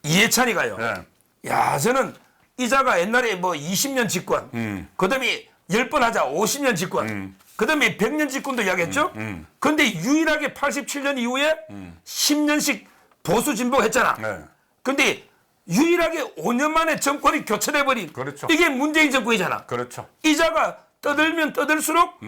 이해찬이가요. 예. 야, 저는 이자가 옛날에 뭐 20년 집권, 그다음에 10번 하자 50년 집권, 그다음에 100년 집권도 이야기했죠. 근데 유일하게 87년 이후에 10년씩 보수 진보했잖아. 네. 근데 유일하게 5년 만에 정권이 교체돼버린 그렇죠. 이게 문재인 정권이잖아. 그렇죠. 이자가 떠들면 떠들수록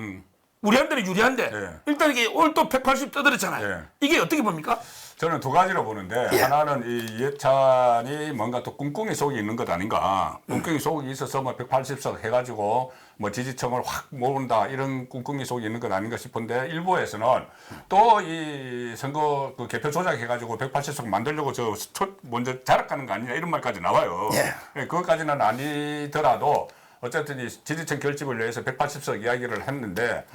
우리한테는 유리한데 네. 일단 이게 오늘 또 180 떠들었잖아요. 네. 이게 어떻게 봅니까? 저는 두 가지로 보는데 예. 하나는 이 이해찬이 뭔가 또 꿍꿍이 속이 있는 것 아닌가. 꿍꿍이 속이 있어서 뭐 180석 해가지고 뭐 지지층을 확 모은다 이런 꿍꿍이 속이 있는 것 아닌가 싶은데 일부에서는 또 이 선거 그 개표 조작해가지고 180석 만들려고 먼저 자락하는 거 아니냐 이런 말까지 나와요. 예. 그것까지는 아니더라도 어쨌든 이 지지층 결집을 위해서 180석 이야기를 했는데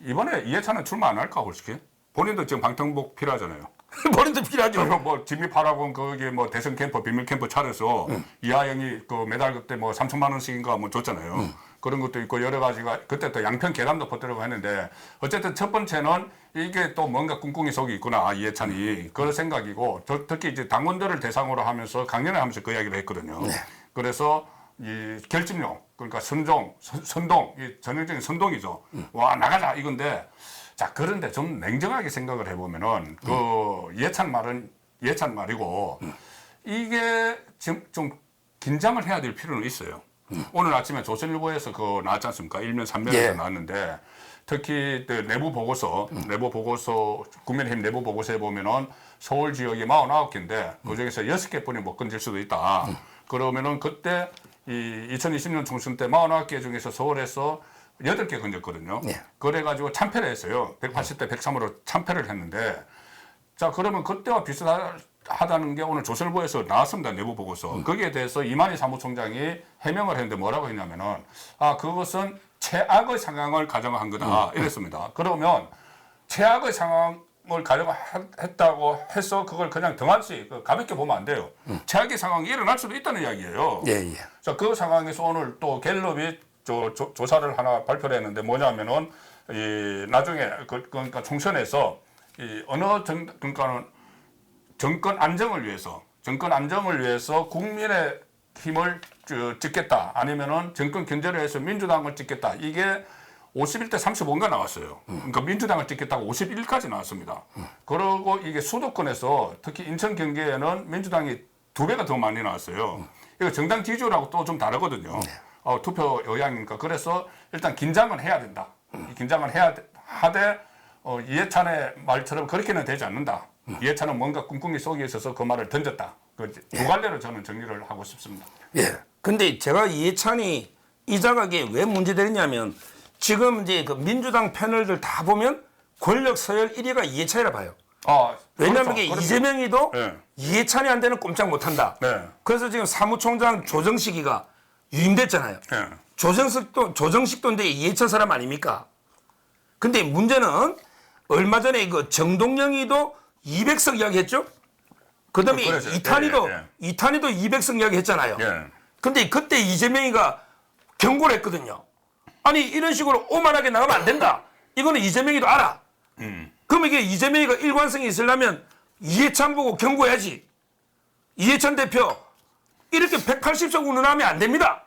이번에 이해찬은 출마 안 할까 솔직히? 본인도 지금 방탄복 필요하잖아요. 본인도 필요하죠. 그리고 뭐 진미파라고 거기 뭐 대선 캠프 비밀 캠프 차려서 이하영이 그 매달 그때 뭐 3천만 원씩인가 뭐 줬잖아요. 그런 것도 있고 여러 가지가 그때 또 양평 계담도 퍼뜨리고 했는데 어쨌든 첫 번째는 이게 또 뭔가 꿍꿍이 속이 있구나 이해찬이 그런 생각이고 특히 이제 당원들을 대상으로 하면서 강연을 하면서 그 이야기를 했거든요. 네. 그래서 이 결집용 그러니까 선동 이 전형적인 선동이죠. 와 나가자 이건데. 자, 그런데 좀 냉정하게 생각을 해보면은, 이해찬 말이고, 이게 지금 좀 긴장을 해야 될 필요는 있어요. 오늘 아침에 조선일보에서 나왔지 않습니까? 일면 삼면에서 예. 나왔는데, 특히 내부 보고서, 국민의힘 내부 보고서에 보면은 서울 지역이 49개인데, 그 중에서 6개뿐이 못 건질 수도 있다. 그러면은 그때 이 2020년 총선 때 49개 중에서 서울에서 8개 건졌거든요. 예. 그래가지고 참패를 했어요. 180대 103으로 참패를 했는데, 자, 그러면 그때와 비슷하다는 게 오늘 조선일보에서 나왔습니다. 내부 보고서. 거기에 대해서 이만희 사무총장이 해명을 했는데 뭐라고 했냐면은, 그것은 최악의 상황을 가정한 거다. 이랬습니다. 그러면 최악의 상황을 가정했다고 해서 그걸 그냥 등한시 가볍게 보면 안 돼요. 최악의 상황이 일어날 수도 있다는 이야기예요. 예, 예. 자, 그 상황에서 오늘 또 갤럽이 조사를 하나 발표를 했는데 뭐냐면은 나중에 그러니까 총선에서 그러니까는 정권 안정을 위해서 국민의 힘을 찍겠다 아니면은 정권 견제를 해서 민주당을 찍겠다 이게 51대 35인가 나왔어요. 그러니까 민주당을 찍겠다고 51까지 나왔습니다. 그리고 이게 수도권에서 특히 인천 경기에는 민주당이 2배가 더 많이 나왔어요. 이거 정당 지지율하고 또 좀 다르거든요. 투표 영향이니까. 그래서 일단 긴장은 해야 된다. 긴장을 해야 하되 이해찬의 말처럼 그렇게는 되지 않는다. 이해찬은 뭔가 꿍꿍이 속에 있어서 그 말을 던졌다. 두 갈래로 저는 정리를 하고 싶습니다. 예. 근데 제가 이해찬이 이자각이 왜 문제되느냐면 지금 이제 그 민주당 패널들 다 보면 권력 서열 1위가 이해찬이라 봐요. 왜냐하면 그렇죠. 이재명이도 네. 이해찬이 안 되는 꼼짝 못한다. 네. 그래서 지금 사무총장 조정식이가 유임됐잖아요. 네. 조정식도 근데 이해찬 사람 아닙니까? 근데 문제는 얼마 전에 그 정동영이도 200석 이야기했죠? 그 다음에 그렇죠. 이탄희도 200석 이야기했잖아요. 예. 근데 그때 이재명이가 경고를 했거든요. 아니 이런 식으로 오만하게 나가면 안 된다. 이거는 이재명이도 알아. 그럼 이게 이재명이가 일관성이 있으려면 이해찬 보고 경고해야지. 이해찬 대표 이렇게 180석 운운하면 안 됩니다.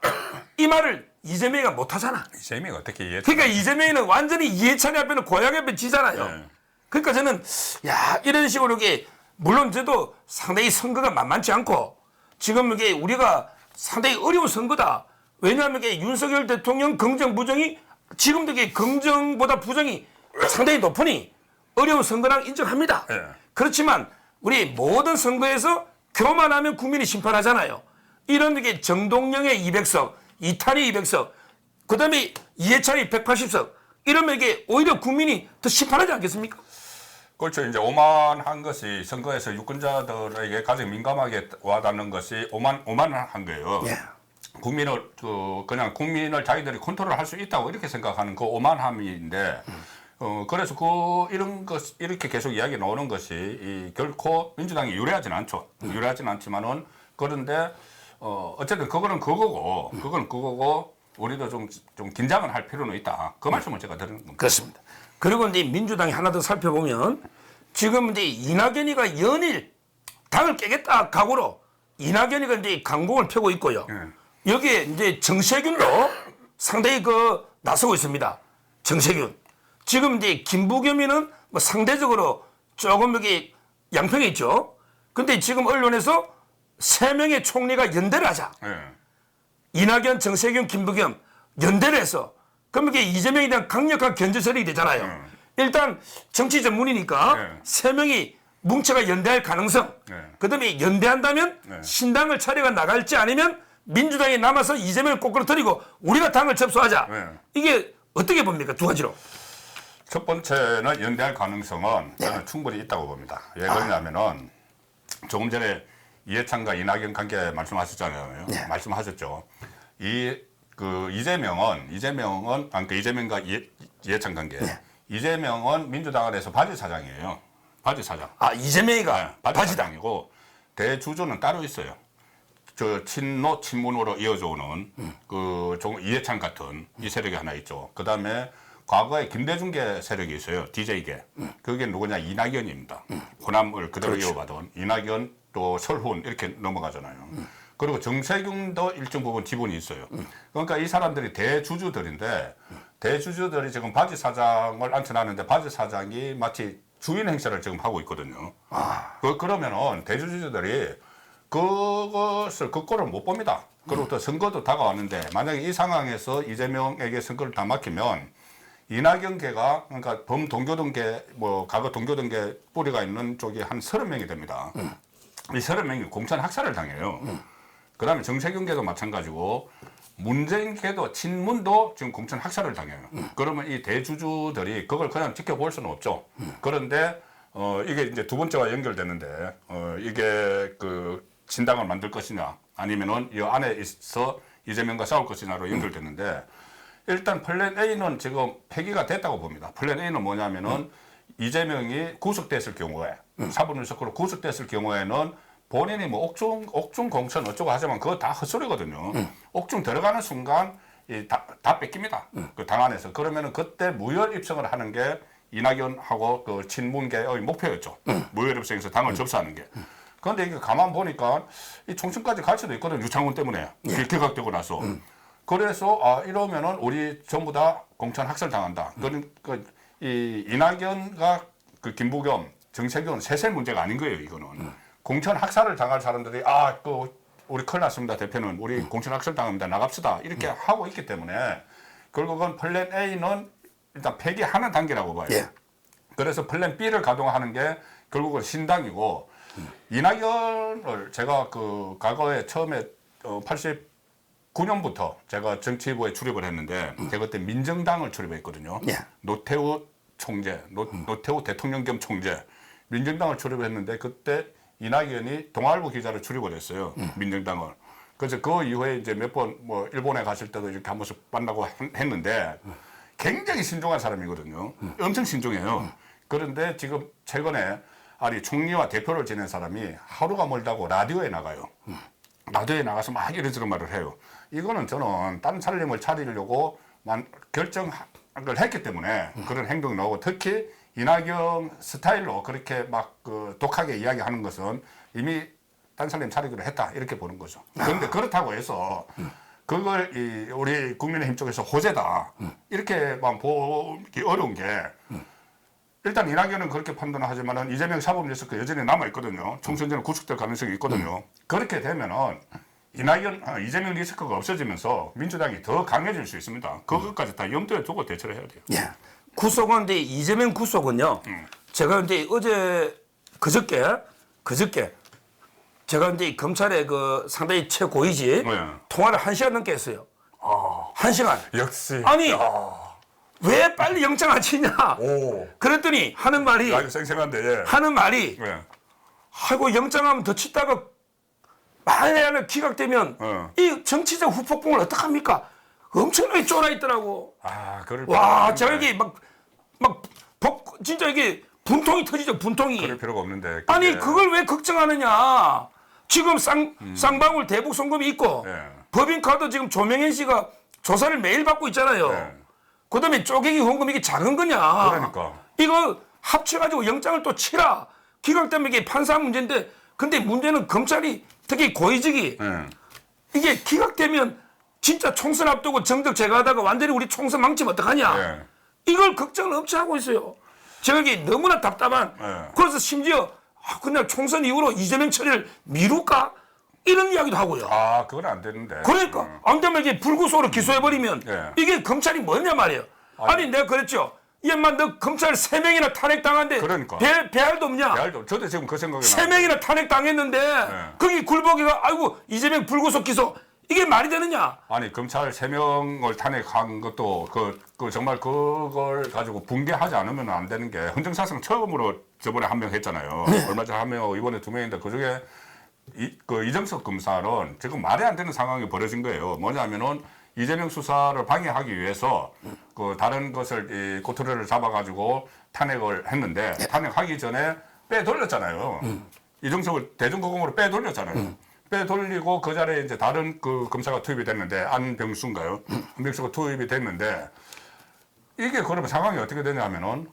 이 말을 이재명이가 못하잖아. 이재명이 어떻게 이해찬? 그러니까 이재명이는 완전히 이해찬이 앞에는 고향 앞에 지잖아요. 네. 그러니까 저는 이런 식으로 이게 물론 저도 상당히 선거가 만만치 않고 지금 이게 우리가 상당히 어려운 선거다. 왜냐하면 이게 윤석열 대통령 긍정 부정이 지금도 이게 긍정보다 부정이 상당히 높으니 어려운 선거랑 인정합니다. 네. 그렇지만 우리 모든 선거에서 교만하면 국민이 심판하잖아요. 이런 게 정동영의 200석, 이탄희 200석, 그 다음에 이해찬이 180석 이러면 이게 오히려 국민이 더 심판하지 않겠습니까? 그렇죠. 이제 오만한 것이 선거에서 유권자들에게 가장 민감하게 와닿는 것이 오만한 거예요. 예. 그냥 국민을 자기들이 컨트롤할 수 있다고 이렇게 생각하는 그 오만함인데, 그래서 이런 것, 이렇게 계속 이야기 나오는 것이 결코 민주당이 유리하진 않죠. 유리하진 않지만은, 그런데, 어쨌든 그거는 그거고, 우리도 좀 긴장을 할 필요는 있다. 그 말씀을 제가 드리는 겁니다. 그렇습니다. 그리고 이제 민주당이 하나 더 살펴보면 지금 이제 이낙연이가 연일 당을 깨겠다 각오로 이낙연이가 이제 강공을 펴고 있고요. 예. 여기에 이제 정세균도 상당히 그 나서고 있습니다. 정세균. 지금 이제 김부겸이는 뭐 상대적으로 조금 여기 양평에 있죠. 근데 지금 언론에서 3명의 총리가 연대를 하자. 예. 이낙연, 정세균, 김부겸 연대를 해서 그럼 이게 이재명에 대한 강력한 견제 세력이 되잖아요. 일단 정치 전문이니까 네. 3명이 뭉쳐가 연대할 가능성. 네. 그다음에 연대한다면 네. 신당을 차려가 나갈지 아니면 민주당이 남아서 이재명을 꼬꾸러뜨리고 우리가 당을 접수하자. 네. 이게 어떻게 봅니까? 두 가지로. 첫 번째는 연대할 가능성은 저는 충분히 있다고 봅니다. 왜 그러냐면은 조금 전에 이해찬과 이낙연 관계 말씀하셨잖아요. 네. 말씀하셨죠. 이재명은 그러니까 이재명과 이해찬 관계. 이재명은 민주당 안에서 바지 사장이에요. 바지 사장. 아, 이재명이가 바지 바지다. 사장이고 대주주는 따로 있어요. 저 친노 친문으로 이어져 오는 이해찬 같은 이 세력이 하나 있죠. 그 다음에 과거에 김대중계 세력이 있어요. DJ계. 그게 누구냐? 이낙연입니다. 호남을 그대로 그렇죠. 이어가던 이낙연 또 설훈 이렇게 넘어가잖아요. 그리고 정세균도 일정 부분 지분이 있어요. 그러니까 이 사람들이 대주주들인데 대주주들이 지금 바지 사장을 앉혀놨는데 바지 사장이 마치 주인 행세를 지금 하고 있거든요. 그러면은 대주주들이 그 꼴을 못 봅니다. 그리고 또 선거도 다가왔는데 만약에 이 상황에서 이재명에게 선거를 다 맡기면 이낙연계가 그러니까 범동교동계 과거 동교동계 뿌리가 있는 쪽이 한 30명이 됩니다. 이 30명이 공천 학살을 당해요. 그 다음에 정세균계도 마찬가지고 문재인계도 친문도 지금 공천 학살을 당해요. 그러면 이 대주주들이 그걸 그냥 지켜볼 수는 없죠. 그런데 이게 이제 두 번째와 연결되는데 이게 그 진당을 만들 것이냐 아니면은 이 안에 있어 이재명과 싸울 것이냐로 연결되는데 일단 플랜 A는 지금 폐기가 됐다고 봅니다. 플랜 A는 뭐냐면은 이재명이 구속됐을 경우에 사법연수로 구속됐을 경우에는 본인이 뭐 옥중 공천 어쩌고 하지만 그거 다 헛소리거든요. 옥중 들어가는 순간 다 뺏깁니다. 그 당 안에서. 그러면은 그때 무혈 입성을 하는 게 이낙연하고 그 친문계의 목표였죠. 무혈 입성에서 당을 접수하는 게. 그런데 이게 가만 보니까 이 총선까지 갈 수도 있거든요. 유창훈 때문에. 개각되고 나서. 그래서 이러면은 우리 전부 다 공천 학살 당한다. 그러니까 이 이낙연과 그 김부겸, 정세균 셋의 문제가 아닌 거예요. 이거는 공천 학살을 당할 사람들이 우리 큰일 났습니다. 대표는 우리 공천 학살 당합니다. 나갑시다. 이렇게 하고 있기 때문에 결국은 플랜 A는 일단 폐기하는 단계라고 봐요. 예. 그래서 플랜 B를 가동하는 게 결국은 신당이고 이낙연을 제가 그 과거에 처음에 89년부터 제가 정치부에 출입을 했는데 제가 그때 민정당을 출입했거든요. 예. 노태우 총재, 노태우 대통령 겸 총재 민정당을 출입했는데 그때 이낙연이 동아일보 기자로 출입을 했어요. 민정당을. 그래서 그 이후에 이제 몇 번 뭐 일본에 갔을 때도 이렇게 한 번씩 만나고 했는데 굉장히 신중한 사람이거든요. 엄청 신중해요. 그런데 지금 최근에 총리와 대표를 지낸 사람이 하루가 멀다고 라디오에 나가요. 라디오에 나가서 막 이런저런 말을 해요. 이거는 저는 딴 살림을 차리려고 결정을 했기 때문에 그런 행동이 나오고 특히 이낙연 스타일로 그렇게 막 독하게 이야기하는 것은 이미 딴 살림 차리기로 했다 이렇게 보는 거죠. 그런데 그렇다고 해서 그걸 우리 국민의힘 쪽에서 호재다 이렇게만 보기 어려운 게 일단 이낙연은 그렇게 판단을 하지만은 이재명 사법 리스크 여전히 남아 있거든요. 총선 전에 구속될 가능성이 있거든요. 그렇게 되면은 이재명 리스크가 없어지면서 민주당이 더 강해질 수 있습니다. 그것까지 다 염두에 두고 대처를 해야 돼요. 예. 구속은 근데 이재명 구속은요. 제가 이제 그저께 제가 이제 검찰에 그 상당히 최고위지 통화를 1시간 넘게 했어요. 1시간. 역시. 아니 왜 빨리 영장 안 치냐? 오. 그랬더니 하는 말이 생생한데. 아이고 영장하면 더 치다가 만약에 기각되면 이 정치적 후폭풍을 어떡합니까? 엄청나게 쫄아 있더라고. 와, 제가 이게 진짜 이게 분통이 터지죠, 분통이. 그럴 필요가 없는데. 아니, 그걸 왜 걱정하느냐. 지금 쌍방울 대북 송금이 있고, 법인카드 지금 조명현 씨가 조사를 매일 받고 있잖아요. 그 다음에 쪼개기 헌금 이게 작은 거냐. 그러니까. 이거 합쳐가지고 영장을 또 치라. 기각되면 이게 판사 문제인데, 근데 문제는 검찰이 특히 고위직이 예. 이게 기각되면 진짜 총선 앞두고 정적 제거하다가 완전히 우리 총선 망치면 어떡하냐. 예. 이걸 걱정을 엄청 하고 있어요. 제가 이게 너무나 답답한. 예. 그래서 심지어 그냥 총선 이후로 이재명 처리를 미룰까? 이런 이야기도 하고요. 아, 그건 안 되는데. 그러니까 안 되면 이게 불구속으로 기소해버리면 예. 이게 검찰이 뭐냐 말이에요. 아니 내가 그랬죠. 얘마 너 검찰 3명이나 탄핵당한데 그러니까. 배알도 없냐? 알도 저도 지금 그 생각이 세 명이나 탄핵당했는데 거기 굴복이가 아이고 이재명 불구속 기소 이게 말이 되느냐? 아니 검찰 3명을 탄핵한 것도 그 정말 그걸 가지고 붕괴하지 않으면 안 되는 게 헌정사상 처음으로 저번에 한 명 했잖아요. 얼마 전에 한 명하고 이번에 2명인데 그중에 이정석 검사는 지금 말이 안 되는 상황이 벌어진 거예요. 뭐냐면은 이재명 수사를 방해하기 위해서 그 다른 것을 이 꼬투리를 잡아가지고 탄핵을 했는데 탄핵하기 전에 빼돌렸잖아요. 이정석을 대중고공으로 빼돌렸잖아요. 빼돌리고 그 자리에 이제 다른 그 검사가 투입이 됐는데 안병수인가요? 안병수가 투입이 됐는데 이게 그러면 상황이 어떻게 되냐면은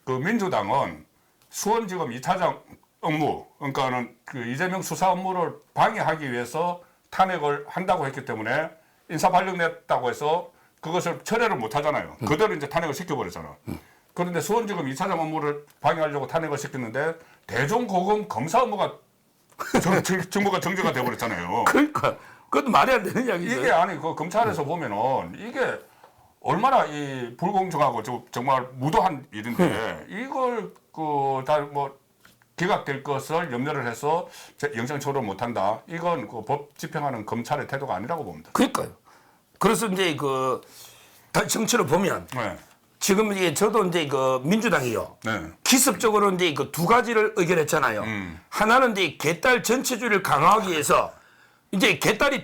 그 민주당은 수원지검 2차장 업무 그러니까는 그 이재명 수사 업무를 방해하기 위해서 탄핵을 한다고 했기 때문에 인사 발령냈다고 해서 그것을 철회를 못 하잖아요. 그대로 이제 탄핵을 시켜버렸잖아. 그런데 수원지검 2차장 업무를 방해하려고 탄핵을 시켰는데 대종고검 검사 업무가 정부가 정지가 돼버렸잖아요. 그러니까 그것도 말이 안 되는 이야기죠. 이게 아니 그 검찰에서 보면은 이게 얼마나 이 불공정하고 정말 무도한 일인데 이걸 그 다 뭐 기각될 것을 염려를 해서 영장 처리를 못한다. 이건 그 법 집행하는 검찰의 태도가 아니라고 봅니다. 그러니까요. 그래서 이제 그 정치를 보면 네. 지금 이제 저도 이제 그 민주당이요. 네. 기습적으로 이제 그 두 가지를 의결했잖아요. 하나는 이제 개딸 전체주의를 강화하기 위해서 이제 개딸이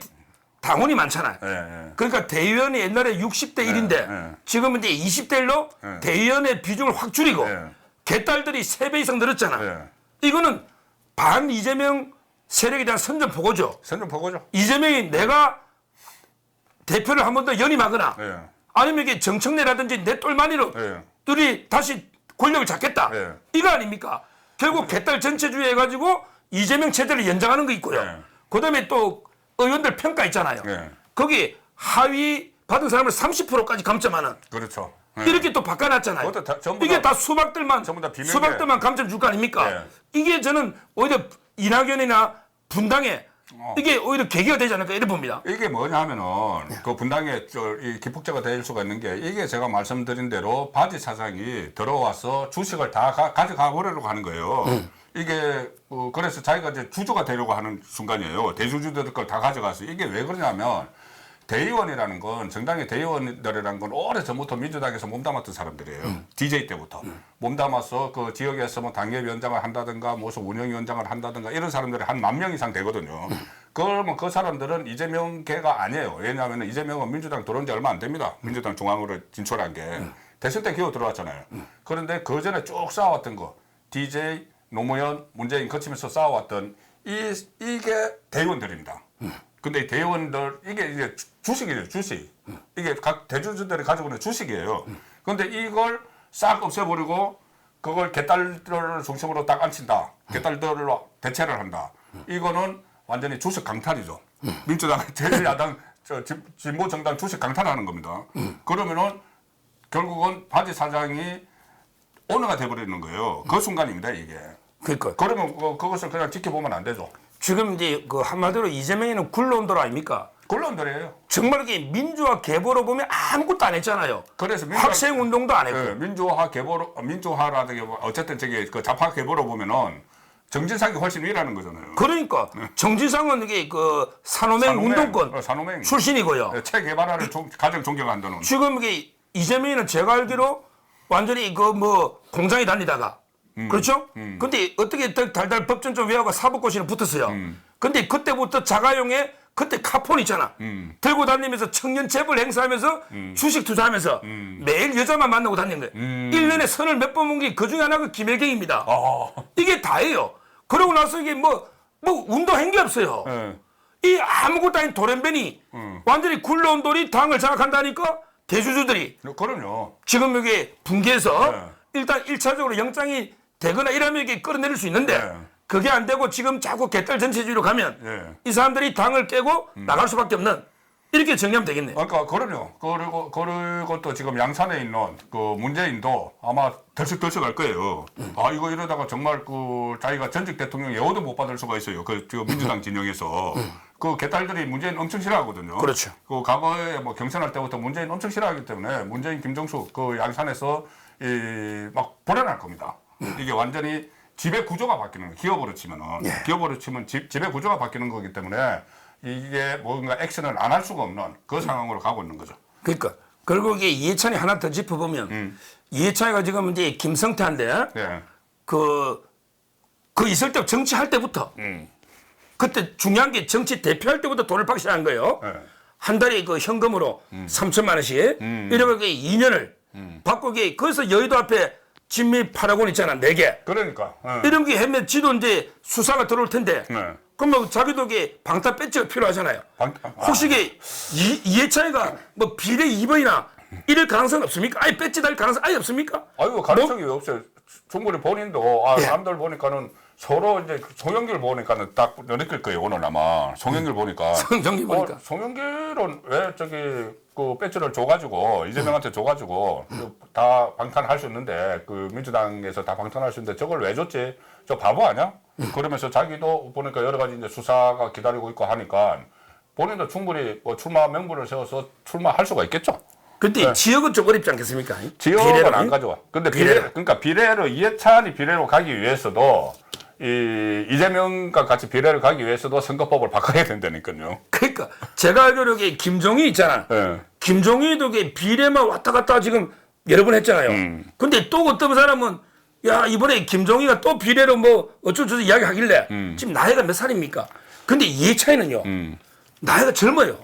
당원이 많잖아요. 네. 그러니까 대의원이 옛날에 60대 1인데 네. 지금은 이제 20대 1로 네. 대의원의 비중을 확 줄이고 네. 개딸들이 3배 이상 늘었잖아. 네. 이거는 반 이재명 세력에 대한 선전포고죠. 선전포고죠. 이재명이 내가 대표를 한 번 더 연임하거나 네. 아니면 이게 정청래라든지 내 똘마니로 네. 들이 다시 권력을 잡겠다. 네. 이거 아닙니까? 결국 개딸 전체주의 해가지고 이재명 체제를 연장하는 거 있고요. 네. 그다음에 또 의원들 평가 있잖아요. 네. 거기 하위 받은 사람을 30%까지 감점하는 그렇죠. 네. 이렇게 또 바꿔놨잖아요. 그것도 다- 전부 이게 다- 다 수박들만 전부 다 비밀이에요. 수박들만 감점 줄 거 아닙니까? 네. 이게 저는 오히려 이낙연이나 분당에 이게 오히려 계기가 되지 않을까 이래 봅니다. 이게 뭐냐 하면은 그 분당에 이 기폭제가 될 수가 있는 게 이게 제가 말씀드린 대로 바지 사장이 들어와서 주식을 다 가져가 버리려고 하는 거예요. 이게 그래서 자기가 이제 주주가 되려고 하는 순간이에요. 대주주들 걸 다 가져가서 이게 왜 그러냐면 대의원이라는 건 정당의 대의원들이라는 건 오래전부터 민주당에서 몸담았던 사람들이에요. DJ 때부터 몸담아서 그 지역에서 뭐 당협위원장을 한다든가 무슨 운영위원장을 한다든가 이런 사람들이 한 10,000명 이상 되거든요. 그러면 그 사람들은 이재명계가 아니에요. 왜냐하면 이재명은 민주당 들어온 지 얼마 안 됩니다. 민주당 중앙으로 진출한 게 대선 때 기어 들어왔잖아요. 그런데 그 전에 쭉 쌓아왔던 거 DJ, 노무현, 문재인 거치면서 쌓아왔던 이게 대의원들입니다. 근데 이 대의원들 이게 이제 주식이에요, 주식. 이게 각 대주주들이 가지고 있는 주식이에요. 그런데 이걸 싹 없애버리고 그걸 개딸들을 중심으로 딱 앉힌다. 개딸들로 대체를 한다. 이거는 완전히 주식 강탈이죠. 민주당 제1야당 진보 정당 주식 강탈하는 겁니다. 그러면은 결국은 바지 사장이 오너가 돼버리는 거예요. 그 순간입니다, 이게. 그러니까 그러면 그것을 그냥 지켜보면 안 되죠. 지금 이제 그 한마디로 이재명이는 굴러온도로 아닙니까? 굴러온들이에요. 정말 이게 민주화 계보로 보면 아무것도 안 했잖아요. 그래서 학생 운동도 안 했고. 네, 민주화 계보로 민주화라든지 어쨌든 저기 그 좌파 계보로 보면은 정진상이 훨씬 위라는 거잖아요. 그러니까 정진상은 이게 그 산호맹 운동권 산호맹 출신이고요. 네, 체계바라를 가장 존경한다는. 지금 이게 이재명이는 제가 알기로 완전히 그 뭐 공장에 다니다가 그렇죠? 근데 어떻게 달달 법전좀 외화가 사법고시는 붙었어요. 근데 그때부터 자가용에 그때 카폰 있잖아. 들고 다니면서 청년 재벌 행사하면서 주식 투자하면서 매일 여자만 만나고 다니는 거예요. 1년에 선을 몇 번 본 게 그 중에 하나가 김혜경입니다. 이게 다예요. 그러고 나서 이게 뭐 운동한 게 없어요. 네. 이 아무것도 아닌 돌연변이 완전히 굴러온 돌이 당을 장악한다니까 대주주들이 그럼요. 지금 이게 붕괴해서 네. 일단 1차적으로 영장이 되거나 이러면 이게 끌어내릴 수 있는데 네. 그게 안 되고 지금 자꾸 개딸 전체주의로 가면 예. 이 사람들이 당을 깨고 나갈 수밖에 없는 이렇게 정리하면 되겠네요. 그러니까 그럼요. 그리고 또 지금 양산에 있는 그 문재인도 아마 덜썩덜썩할 거예요. 아 이거 이러다가 정말 그 자기가 전직 대통령 예우도 못 받을 수가 있어요. 그 지금 민주당 진영에서 그 개딸들이 문재인 엄청 싫어하거든요. 그렇죠. 그 과거에 뭐 경선할 때부터 문재인 엄청 싫어하기 때문에 문재인 김정수 그 양산에서 이 막 불안할 겁니다. 이게 완전히 지배 구조가 바뀌는 거예요. 기업으로 치면은 기업으로 치면 지배 구조가 바뀌는 거기 때문에 이게 뭔가 액션을 안 할 수가 없는 그 상황으로 가고 있는 거죠. 그러니까 그리고 이게 이해찬이 하나 더 짚어보면 이해찬이가 지금 이제 김성태한테 네. 그 있을 때 정치할 때부터 그때 중요한 게 정치 대표할 때부터 돈을 받기 시작한 거예요. 네. 한 달에 그 현금으로 3천만 원씩 이러고 2년을 받고 거기서 여의도 앞에 진미 8억 있잖아 4개. 그러니까. 이런 게 하면 지도 이제 수사가 들어올 텐데 네. 그러면 자기도 이게 방탄 배지가 필요하잖아요. 혹시 이게 이해찬이가 뭐 비례 2번이나 이럴 가능성 없습니까? 아예 배지 달 가능성 아예 없습니까? 아이고 가능성이 없어요. 충분히 본인도 사람들 보니까는 서로 이제 송영길 보니까는 딱 느낄 거예요 오늘 아마 송영길 보니까. 송영길 보니까. 송영길은 왜 저기 그 배지를 줘가지고 이재명한테 줘가지고 다 방탄할 수 있는데 그 민주당에서 다 방탄할 수 있는데 저걸 왜 줬지? 저 바보 아니야? 그러면서 자기도 보니까 여러 가지 이제 수사가 기다리고 있고 하니까 본인도 충분히 뭐 출마 명분을 세워서 출마할 수가 있겠죠. 근데 지역은 좀 어렵지 않겠습니까? 지역은 안 가져와. 근데 그러니까 비례로 이해찬이 비례로 가기 위해서도 이재명과 같이 비례를 가기 위해서도 선거법을 바꿔야 된다니까요. 그러니까 제가 알기로 이게 김종희 있잖아. 네. 김종희도 이게 비례만 왔다 갔다 지금 여러 번 했잖아요. 근데 또 어떤 사람은 야 이번에 김종희가 또 비례로 뭐 어쩌고저쩌고 이야기하길래 지금 나이가 몇 살입니까? 근데 이해찬이는요. 나이가 젊어요.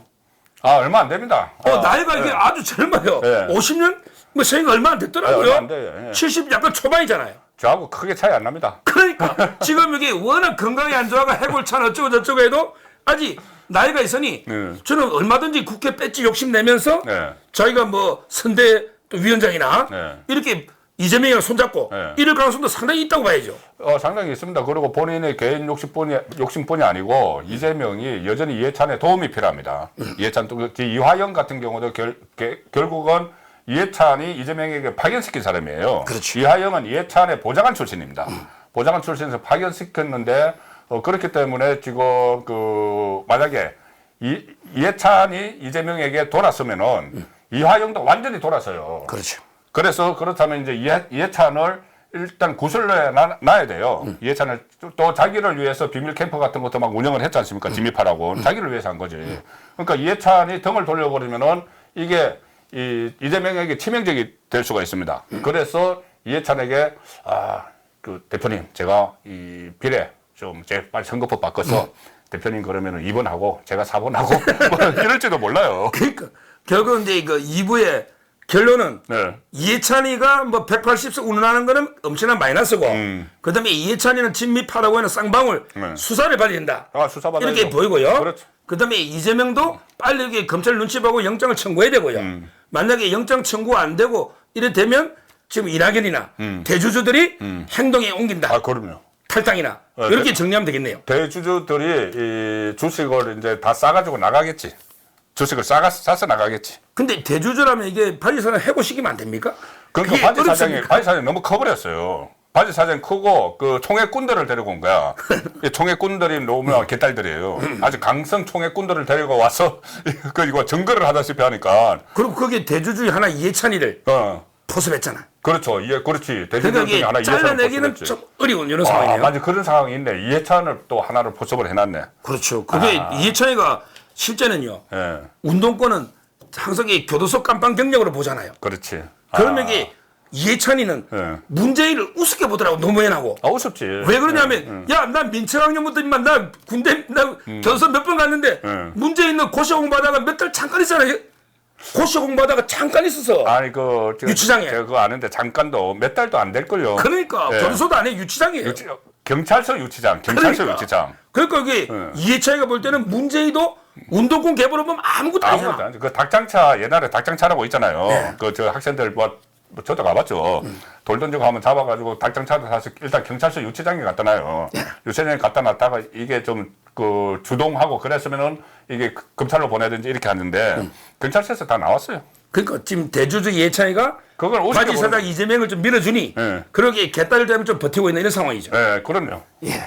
아 얼마 안 됩니다. 나이가 이게 아주 젊어요. 네. 50년 뭐 생각 얼마 안 됐더라고요. 얼마 안 돼요. 70 약간 초반이잖아요. 저하고 크게 차이 안 납니다. 그러니까 지금 이게 워낙 건강이 안 좋아가 해골찬 어쩌고 저쩌고 해도 아직 나이가 있으니 저는 얼마든지 국회 배지 욕심내면서 자기가 뭐 선대 또 위원장이나 이렇게 이재명이랑 손잡고 이럴 가능성도 상당히 있다고 봐야죠. 상당히 있습니다. 그리고 본인의 개인 욕심뿐이 아니고 이재명이 여전히 이해찬에 도움이 필요합니다. 이해찬 또 이화영 같은 경우도 결국은 이해찬이 이재명에게 파견시킨 사람이에요. 그렇죠. 이화영은 이해찬의 보좌관 출신입니다. 보좌관 출신에서 파견시켰는데 그렇기 때문에 지금 그 만약에 이해찬이 이재명에게 돌았으면은 이화영도 완전히 돌아서요. 그렇죠. 그래서 그렇다면 이제 이해찬을 일단 구슬러야 놔야 돼요. 이해찬을 또 자기를 위해서 비밀 캠프 같은 것도 막 운영을 했지 않습니까? 진미파라고. 자기를 위해서 한 거지. 그러니까 이해찬이 등을 돌려버리면은 이게 이재명에게 치명적이 될 수가 있습니다. 그래서 이해찬에게 그 대표님 제가 이 비례 좀 제 빨리 선거법 바꿔서 대표님 그러면은 2번 하고 제가 4번 하고 뭐 이럴지도 몰라요. 그러니까 결국 이제 그 2부의 결론은 이해찬이가 뭐 180석 운운하는 거는 엄청난 마이너스고 그다음에 이해찬이는 진미파라고 하는 쌍방울 수사를 받아야 된다. 수사 받아야 이렇게 되고. 보이고요. 그렇죠. 그다음에 이재명도 빨리 이게 검찰 눈치 보고 영장을 청구해야 되고요. 만약에 영장 청구 안 되고 이래 되면 지금 이낙연이나 대주주들이 행동에 옮긴다. 그럼요. 탈당이나 이렇게 정리하면 되겠네요. 대주주들이 이 주식을 이제 다 싸가지고 나가겠지. 주식을 싸서 나가겠지. 근데 대주주라면 이게 바지사장 해고시키면 안 됩니까? 그러니까 바지 사장이 너무 커버렸어요. 바지 사장이 크고 그 총액꾼들을 데리고 온 거야. 이 총액꾼들이 너무 개딸들이에요. 아주 강성 총액꾼들을 데리고 와서 이거 증거를 하다시피 하니까. 그리고 거기에 대주주의 하나 이해찬이를 포섭했잖아. 그렇죠. 그렇지. 그러니까 대주주 중에 하나 이해찬을 잘라내기는 포섭했지. 좀 어려운 이런 상황이네요. 맞아. 그런 상황이 있네. 이해찬을 또 하나를 포섭을 해놨네. 그렇죠. 그게 이해찬이가 실제는요. 운동권은 항상 이 교도소 깜빵 경력으로 보잖아요. 그렇지. 그러면 이게 이해찬이는 문재인을 우습게 보더라고 노무현하고. 우습지. 왜 그러냐면 야, 난 민청학년부터 임만 나 군대 나 교도소 몇 번 갔는데 문재인은 고시 공부하다가 몇 달 잠깐 있잖아요. 고시 공부하다가 잠깐 있어서. 아니 유치장에. 제가 그거 아는데 잠깐도 몇 달도 안 될 걸요. 그러니까 교도소도 안 해 유치장이에요. 경찰서 유치장. 유치장. 그러니까 이게 이해찬이가 볼 때는 문재인도 운동권 개발을 보면 아무것도 아니잖아. 그 닭장차 옛날에 닭장차라고 있잖아요. 그 저 학생들 뭐 저도 가봤죠. 돌 던지고 하면 잡아가지고 닭장차도 사서 일단 경찰서 유치장에 갖다 놔요. 유치장에 갖다 놨다가 이게 좀 그 주동하고 그랬으면은 이게 검찰로 보내든지 이렇게 하는데 경찰서에서 다 나왔어요. 그러니까 지금 대주주 이해찬이가 그걸 오시게 바지 사장 이재명을 좀 밀어주니 예. 그러기에 개딸을 되면 좀 버티고 있는 이런 상황이죠. 네, 그럼요. 예.